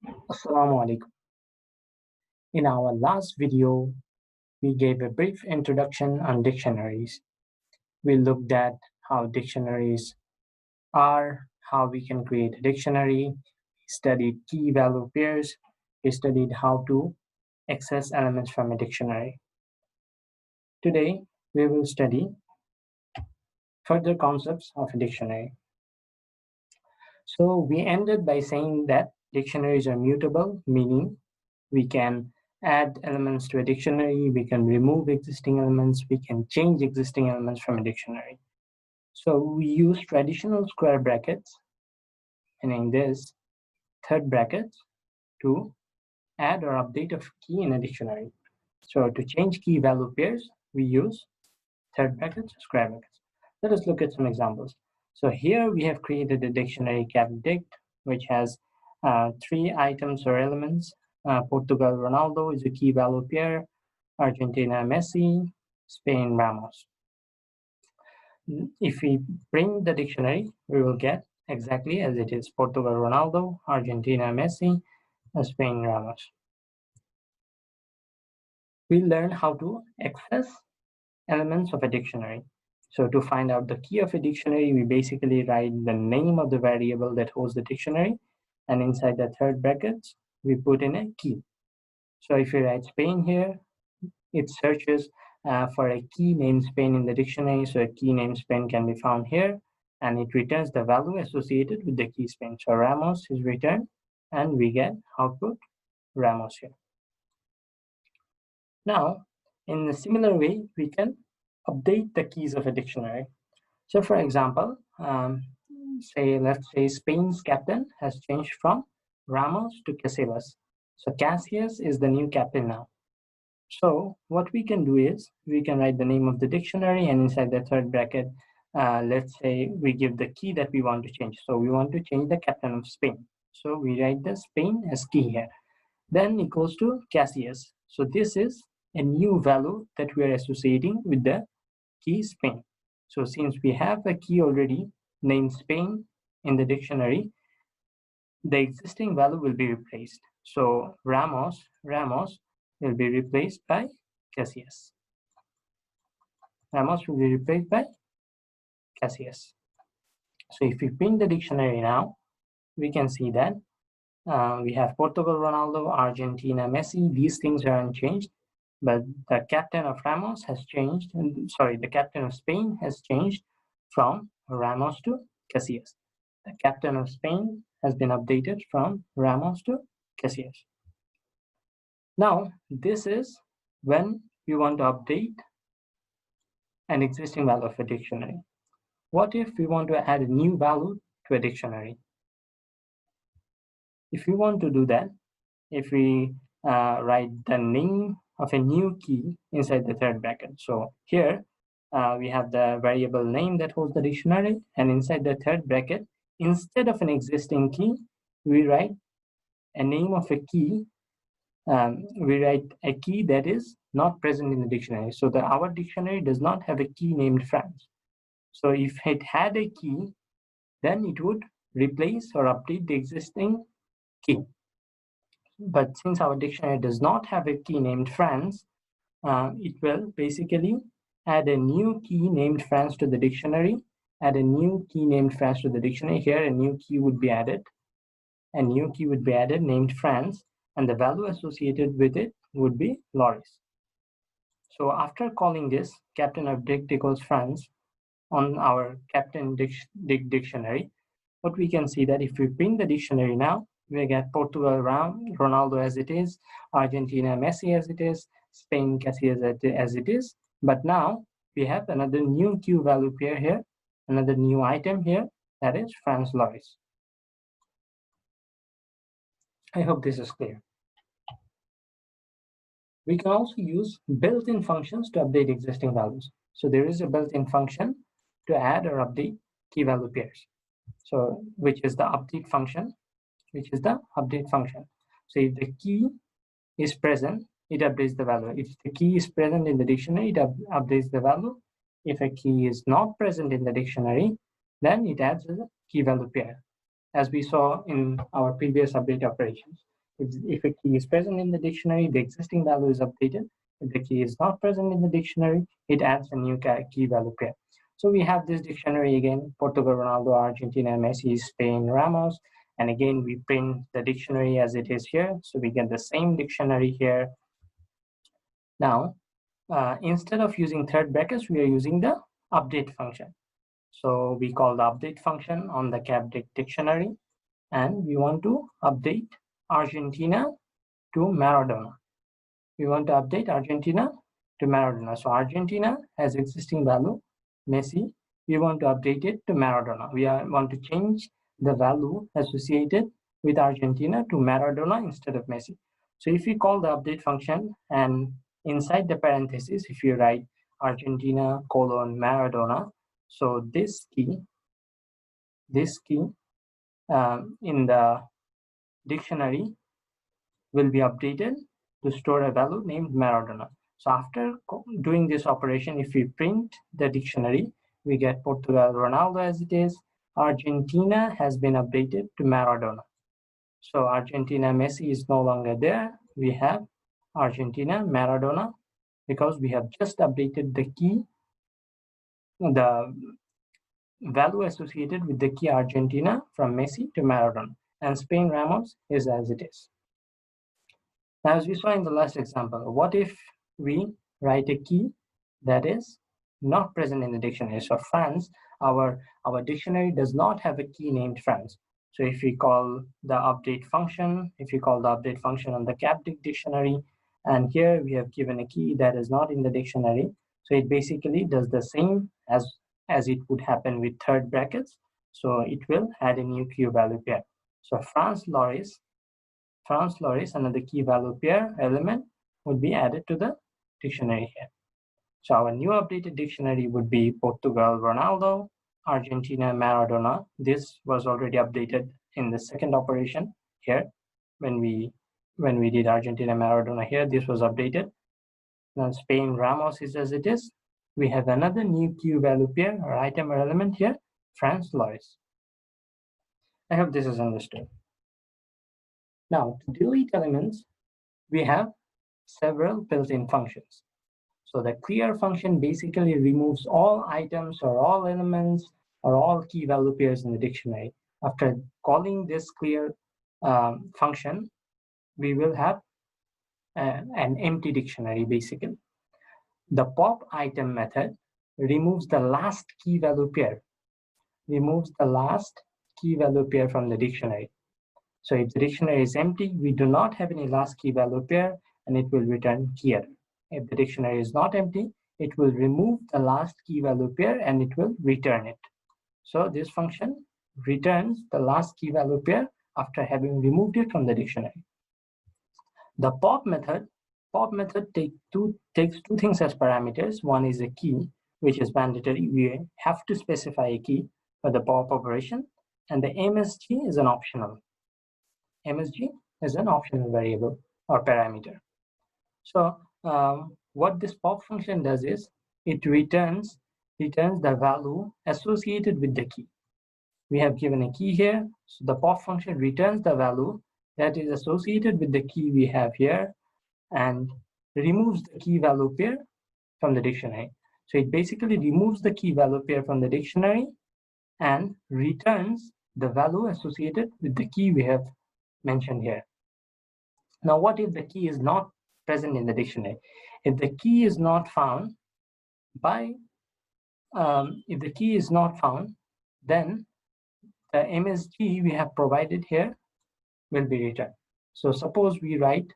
Assalamu alaikum. In our last video, we gave a brief introduction on dictionaries. We looked at how dictionaries are, how we can create a dictionary, we studied key value pairs, we studied how to access elements from a dictionary. Today, we will study further concepts of a dictionary. So we ended by saying that dictionaries are mutable, meaning we can add elements to a dictionary, we can remove existing elements, we can change existing elements from a dictionary. So we use traditional square brackets, meaning this third bracket, to add or update a key in a dictionary. So to change key value pairs, we use third brackets, square brackets. Let us look at some examples. So here we have created a dictionary capdict, which has three items or elements. Portugal Ronaldo is a key value pair, Argentina Messi, Spain Ramos. If we bring the dictionary, we will get exactly as it is: Portugal Ronaldo, Argentina Messi, Spain Ramos. We learn how to access elements of a dictionary. So to find out the key of a dictionary, we basically write the name of the variable that holds the dictionary, and inside the third brackets, we put in a key. So if we write Spain here, it searches for a key named Spain in the dictionary. So a key named Spain can be found here, and it returns the value associated with the key Spain. So Ramos is returned, and we get output Ramos here. Now, in a similar way, we can update the keys of a dictionary. So for example, let's say Spain's captain has changed from Ramos to Casillas. So Casillas is the new captain now. So what we can do is we can write the name of the dictionary, and inside the third bracket, let's say we give the key that we want to change. So we want to change the captain of Spain. So we write the Spain as key here. Then equals to Casillas. So this is a new value that we are associating with the key Spain. So since we have a key already named Spain in the dictionary, the existing value will be replaced. So Ramos will be replaced by Casillas. Ramos will be replaced by Casillas. So if we print the dictionary now, we can see that we have Portugal Ronaldo, Argentina Messi. These things are unchanged, but the captain of Ramos has changed. The captain of Spain has changed from Ramos to Casillas. The captain of Spain has been updated from Ramos to Casillas. Now, this is when we want to update an existing value of a dictionary. What if we want to add a new value to a dictionary? If we want to do that, if we write the name of a new key inside the third bracket. So here we have the variable name that holds the dictionary, and inside the third bracket, instead of an existing key, we write a name of a key. We write a key that is not present in the dictionary. So our dictionary does not have a key named France. So if it had a key, then it would replace or update the existing key. But since our dictionary does not have a key named France, it will basically add a new key named France to the dictionary, add a new key named France to the dictionary. Here, a new key would be added. A new key would be added named France, and the value associated with it would be Loris. So after calling this captain of dict equals France on our captain dict dictionary, what we can see that if we print the dictionary now, we get Portugal Ronaldo as it is, Argentina Messi as it is, Spain Casillas as it is. But now we have another new Q value pair here, another new item here, that is France Loris. I hope this is clear. We can also use built-in functions to update existing values. So there is a built-in function to add or update key value pairs. So which is the update function, So if the key is present, it updates the value. If the key is present in the dictionary, it updates the value. If a key is not present in the dictionary, then it adds a key value pair, as we saw in our previous update operations. If a key is present in the dictionary, the existing value is updated. If the key is not present in the dictionary, it adds a new key value pair. So we have this dictionary again: Portugal, Ronaldo; Argentina, Messi; Spain, Ramos. And again, we print the dictionary as it is here. So we get the same dictionary here. Now, instead of using third brackets, we are using the update function. So we call the update function on the CAPDIC dictionary, and we want to update Argentina to Maradona. We want to update Argentina to Maradona. So Argentina has existing value, Messi. We want to update it to Maradona. We want to change the value associated with Argentina to Maradona instead of Messi. So if we call the update function, and inside the parentheses, if you write Argentina : Maradona, so this key in the dictionary will be updated to store a value named Maradona. So after doing this operation, if we print the dictionary, we get Portugal, Ronaldo as it is. Argentina has been updated to Maradona. So Argentina, Messi is no longer there. We have Argentina, Maradona, because we have just updated the key, the value associated with the key Argentina from Messi to Maradona. And Spain, Ramos is as it is. Now, as we saw in the last example, what if we write a key that is not present in the dictionary? So France, our dictionary does not have a key named France. So if we call the update function, on the CAPDIC dictionary, and here we have given a key that is not in the dictionary, so it basically does the same as it would happen with third brackets. So it will add a new key value pair. So France Loris, another key value pair element, would be added to the dictionary here. So our new updated dictionary would be Portugal, Ronaldo; Argentina, Maradona. This was already updated in the second operation here. When we did Argentina, Maradona here, this was updated. Now Spain, Ramos is as it is. We have another new key value pair or item or element here, France Loris. I hope this is understood. Now, to delete elements, we have several built-in functions. So the clear function basically removes all items or all elements or all key value pairs in the dictionary. After calling this clear function, we will have an empty dictionary basically. The pop item method removes the last key value pair, from the dictionary. So if the dictionary is empty, we do not have any last key value pair, and it will return key error. If the dictionary is not empty, it will remove the last key value pair and it will return it. So this function returns the last key value pair after having removed it from the dictionary. The pop method takes two things as parameters. One is a key, which is mandatory. We have to specify a key for the pop operation, and the MSG is an optional. MSG is an optional variable or parameter. So what this pop function does is it returns the value associated with the key. We have given a key here, so the pop function returns the value that is associated with the key we have here and removes the key value pair from the dictionary. So it basically removes the key value pair from the dictionary and returns the value associated with the key we have mentioned here. Now, what if the key is not present in the dictionary? If the key is not found then the MSG we have provided here will be returned. So suppose we write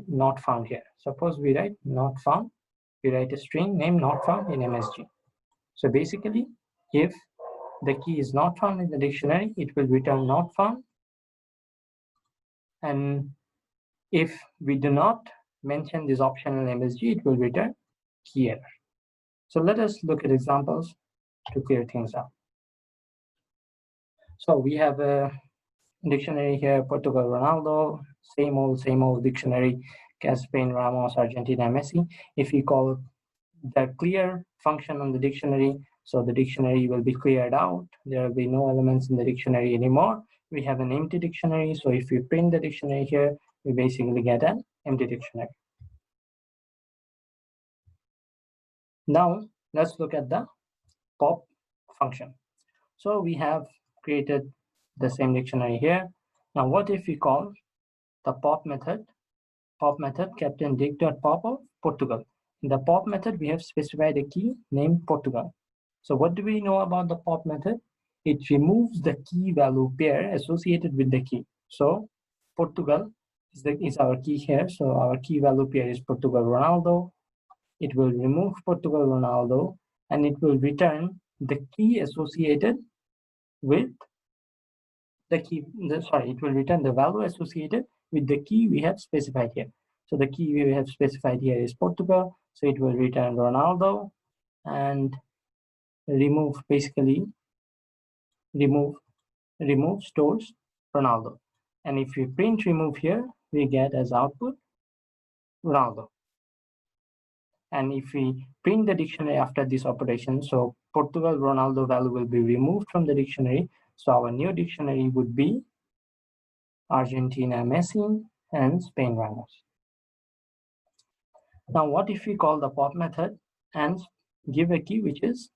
not found here. Suppose we write not found. We write a string name not found in MSG. So basically, if the key is not found in the dictionary, it will return not found. And if we do not mention this optional MSG, it will return key error. So let us look at examples to clear things up. So we have a dictionary here, Portugal, Ronaldo, same old dictionary, Spain, Ramos, Argentina, Messi. If we call the clear function on the dictionary, so the dictionary will be cleared out. There will be no elements in the dictionary anymore. we have an empty dictionary. So if we print the dictionary here, we basically get an empty dictionary. Now let's look at the pop function. So we have created the same dictionary here. Now what if we call the pop method captain dict.pop of Portugal. In the pop method, we have specified a key named Portugal. So what do we know about the pop method? It removes the key value pair associated with the key. So Portugal is our key here. So our key value pair is Portugal Ronaldo. It will remove Portugal Ronaldo and it will return the key associated with the key, it will return the value associated with the key we have specified here. So the key we have specified here is Portugal. So it will return Ronaldo and basically remove stores Ronaldo. And if we print remove here, we get as output Ronaldo. And if we print the dictionary after this operation, so Portugal Ronaldo value will be removed from the dictionary. So our new dictionary would be Argentina Messi and Spain Ramos. Now what if we call the pop method and give a key which is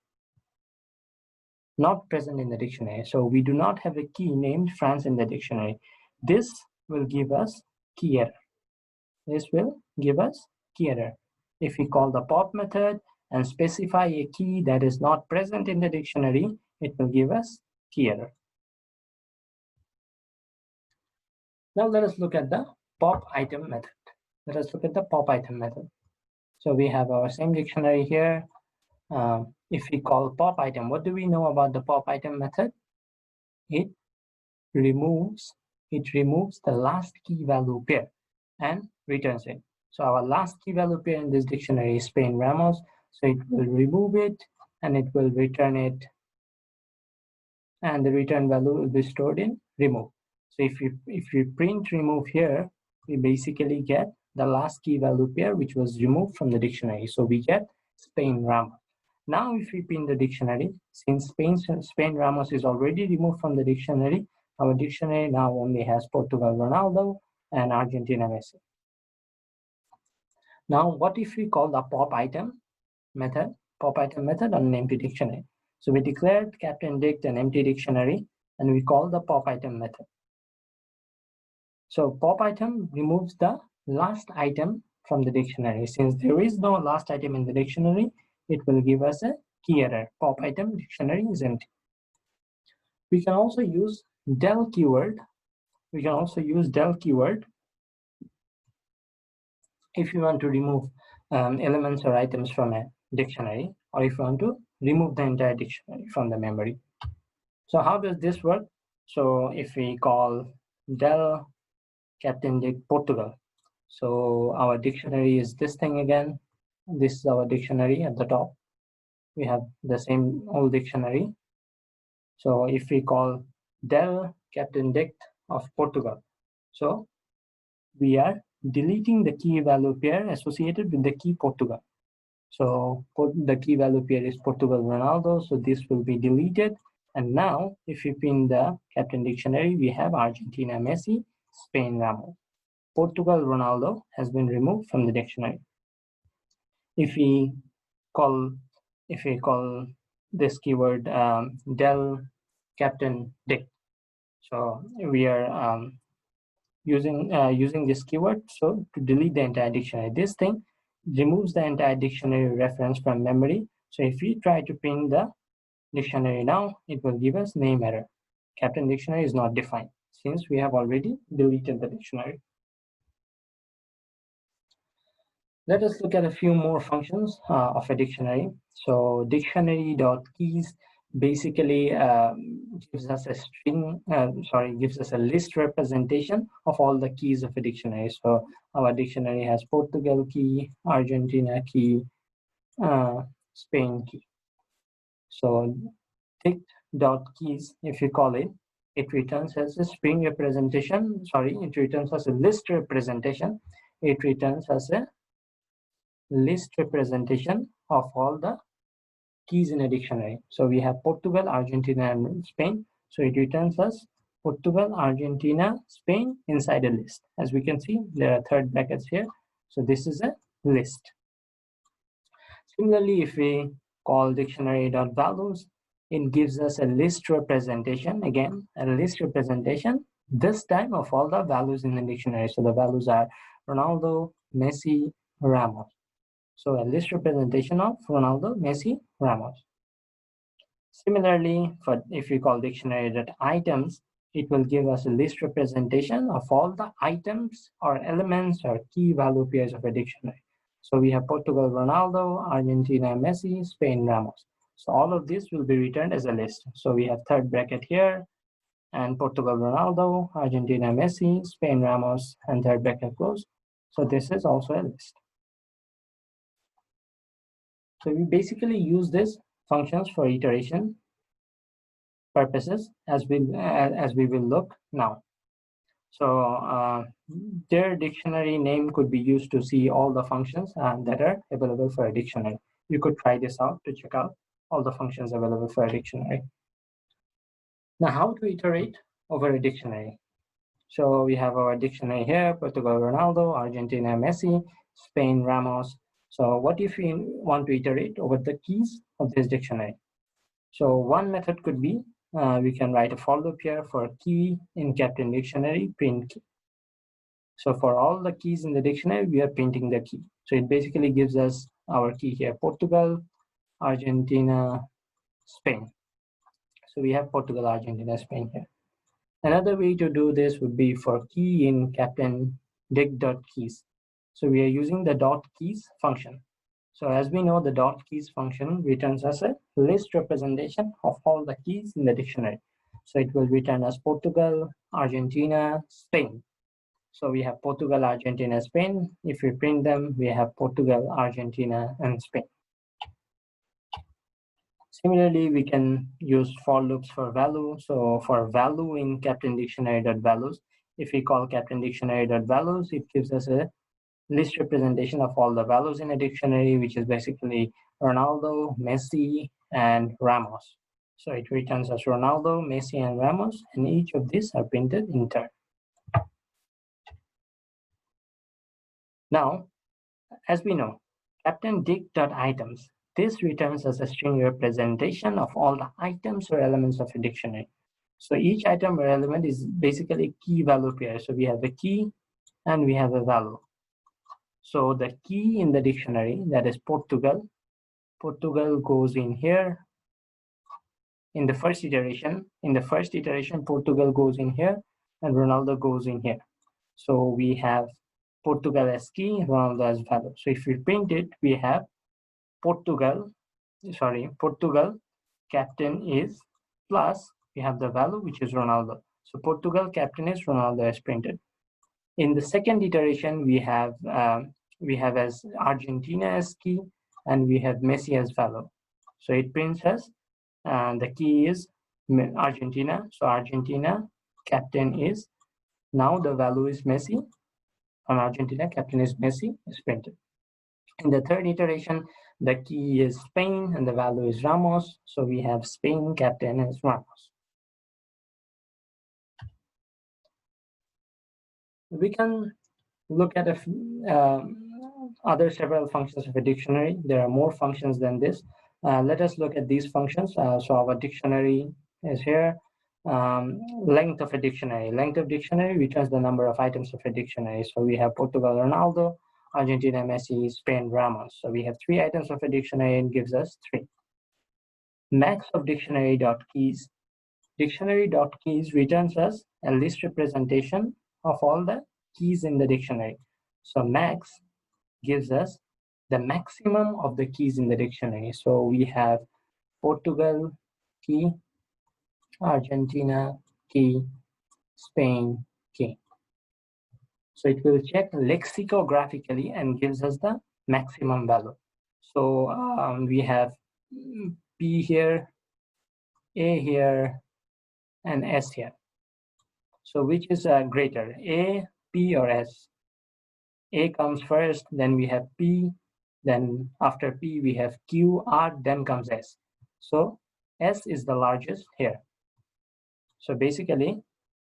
not present in the dictionary? So we do not have a key named France in the dictionary. This will give us key error. This will give us key error. If we call the pop method and specify a key that is not present in the dictionary, it will give us key error. Now let us look at the pop item method. Let us look at the pop item method. So we have our same dictionary here. If we call pop item, what do we know about the pop item method? It removes the last key value pair and returns it. So our last key value pair in this dictionary is Spain Ramos. So it will remove it and it will return it, and the return value will be stored in remove. So if we print remove here, we basically get the last key value pair which was removed from the dictionary. So we get Spain Ramos. Now if we print the dictionary, since Spain Ramos is already removed from the dictionary, our dictionary now only has Portugal Ronaldo and Argentina Messi. Now what if we call the pop item method on an empty dictionary? So we declared Captain Dict an empty dictionary and we call the pop item method. So pop item removes the last item from the dictionary. Since there is no last item in the dictionary, it will give us a key error. Pop item dictionary is empty. We can also use del keyword. If you want to remove elements or items from a dictionary, or if you want to remove the entire dictionary from the memory. So how does this work? So if we call del Captain Dick Portugal, so our dictionary is this thing again. This is our dictionary at the top. We have the same old dictionary. So if we call del Captain Dick of Portugal, so we are deleting the key value pair associated with the key Portugal. So the key value pair is Portugal Ronaldo, so this will be deleted. And now if we pin the Captain Dictionary, we have Argentina Messi, Spain Ramos. Portugal Ronaldo has been removed from the dictionary. If we call this keyword del Captain Dick, so we are using this keyword so to delete the entire dictionary. This thing removes the entire dictionary reference from memory. So if we try to pin the dictionary now, it will give us name error. Captain Dictionary is not defined since we have already deleted the dictionary. Let us look at a few more functions of a dictionary. So dictionary.keys basically gives us a list representation of all the keys of a dictionary. So our dictionary has Portugal key, Argentina key, Spain key. So dict.keys, if you call it, it returns as a string representation. It returns as a list representation. It returns as a list representation of all the keys in a dictionary. So we have Portugal, Argentina, and Spain. So it returns us Portugal, Argentina, Spain inside a list. As we can see, there are third brackets here. So this is a list. Similarly, if we call dictionary.values, it gives us a list representation, again, a list representation, this time of all the values in the dictionary. So the values are Ronaldo, Messi, Ramos. So a list representation of Ronaldo, Messi, Ramos. Similarly, if we call dictionary.items, it will give us a list representation of all the items or elements or key value pairs of a dictionary. So we have Portugal, Ronaldo, Argentina, Messi, Spain, Ramos. So all of this will be returned as a list. So we have third bracket here, and Portugal, Ronaldo, Argentina, Messi, Spain, Ramos, and third bracket closed. So this is also a list. So we basically use these functions for iteration purposes as we will look now. So their dictionary name could be used to see all the functions that are available for a dictionary. You could try this out to check out all the functions available for a dictionary. Now, how to iterate over a dictionary? So we have our dictionary here: Portugal, Ronaldo; Argentina, Messi; Spain, Ramos. So what if we want to iterate over the keys of this dictionary? So one method could be we can write a for loop here for key in Captain Dictionary, print key. So for all the keys in the dictionary, we are printing the key. So it basically gives us our key here: Portugal, Argentina, Spain. So we have Portugal, Argentina, Spain here. Another way to do this would be for key in Captain Dic.keys. So we are using the dot keys function. So as we know, the dot keys function returns us a list representation of all the keys in the dictionary. So it will return us Portugal, Argentina, Spain. So we have Portugal, Argentina, Spain. If we print them, we have Portugal, Argentina, and Spain. Similarly, we can use for loops for value. So for value in Captain Dictionary.values, if we call Captain Dictionary.values, it gives us a list representation of all the values in a dictionary, which is basically Ronaldo, Messi, and Ramos. So it returns us Ronaldo, Messi, and Ramos, and each of these are printed in turn. Now, as we know, Captain Dic.items, this returns as a string representation of all the items or elements of a dictionary. So each item or element is basically key value pair. So we have a key and we have a value. So the key in the dictionary, that is Portugal, Portugal goes in here. In the first iteration, Portugal goes in here and Ronaldo goes in here. So we have Portugal as key, Ronaldo as value. So if we print it, we have Portugal, captain is plus, we have the value, which is Ronaldo. So Portugal captain is Ronaldo as printed. In the second iteration, we have as Argentina as key, and we have Messi as value. So it prints as the key is Argentina. So Argentina captain is, now the value is Messi. On Argentina, captain is Messi, is printed. In the third iteration, the key is Spain and the value is Ramos. So we have Spain captain as Ramos. We can look at other several functions of a dictionary. There are more functions than this. Let us look at these functions. So our dictionary is here. Length of a dictionary. Length of dictionary returns the number of items of a dictionary. So we have Portugal, Ronaldo, Argentina, Messi, Spain, Ramos. So we have 3 items of a dictionary and gives us 3. Max of dictionary.keys. Dictionary.keys returns us a list representation of all the keys in the dictionary. So max gives us the maximum of the keys in the dictionary. So we have Portugal key, Argentina key, Spain key. So it will check lexicographically and gives us the maximum value. So we have P here, A here, and S here. So which is greater, A, P, or S? A comes first, then we have P, then after P we have Q, R, then comes S. So S is the largest here. So basically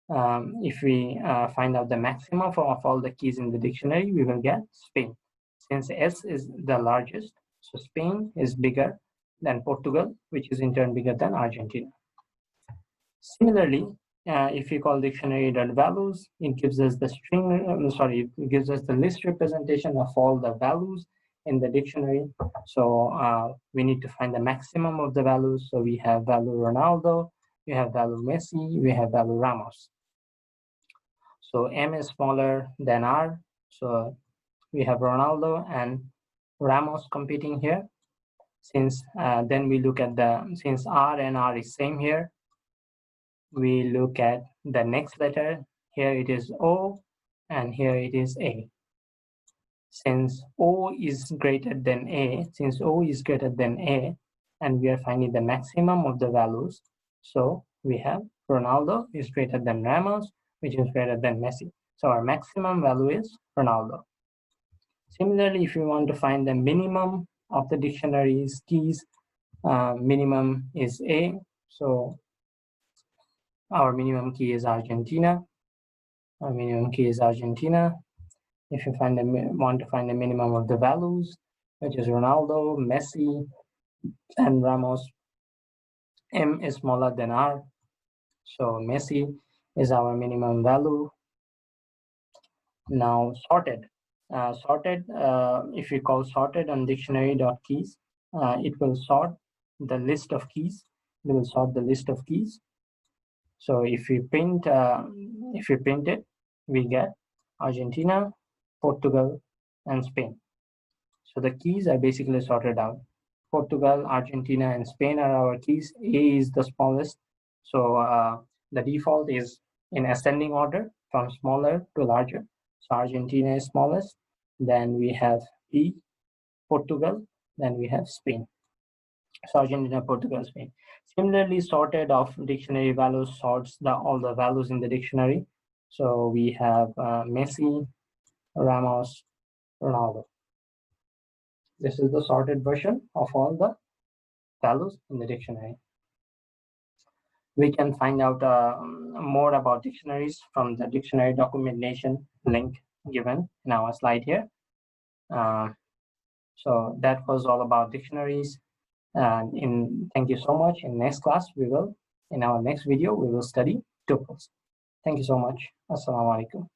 If we find out the maximum of all the keys in the dictionary, we will get Spain. Since S is the largest, so Spain is bigger than Portugal, which is in turn bigger than Argentina. Similarly, if we call dictionary.values, it gives us the it gives us the list representation of all the values in the dictionary. So we need to find the maximum of the values. So we have value Ronaldo, we have value Messi, we have value Ramos. So M is smaller than R. So we have Ronaldo and Ramos competing here. Since then we look at since R and R is same here, we look at the next letter. Here it is O and here it is A. Since O is greater than A, and we are finding the maximum of the values, so we have Ronaldo is greater than Ramos, which is greater than Messi. So our maximum value is Ronaldo. Similarly, if you want to find the minimum of the dictionary's keys, minimum is A. So our minimum key is Argentina. Our minimum key is Argentina. If you want to find the minimum of the values, which is Ronaldo, Messi, and Ramos, M is smaller than R. So Messi is our minimum value. Now sorted. If we call sorted on dictionary.keys, it will sort the list of keys. It will sort the list of keys. So if we print it, we get Argentina, Portugal, and Spain. So the keys are basically sorted out. Portugal, Argentina, and Spain are our keys. A is the smallest. So the default is in ascending order from smaller to larger. So Argentina is smallest. Then we have B, Portugal. Then we have Spain. So Argentina, Portugal, Spain. Similarly, sorted of dictionary values sorts all the values in the dictionary. So we have Messi, Ramos, Ronaldo. This is the sorted version of all the values in the dictionary. We can find out more about dictionaries from the dictionary documentation link given in our slide here. So that was all about dictionaries. Thank you so much. In next class, in our next video, we will study tuples. Thank you so much. Assalamu alaikum.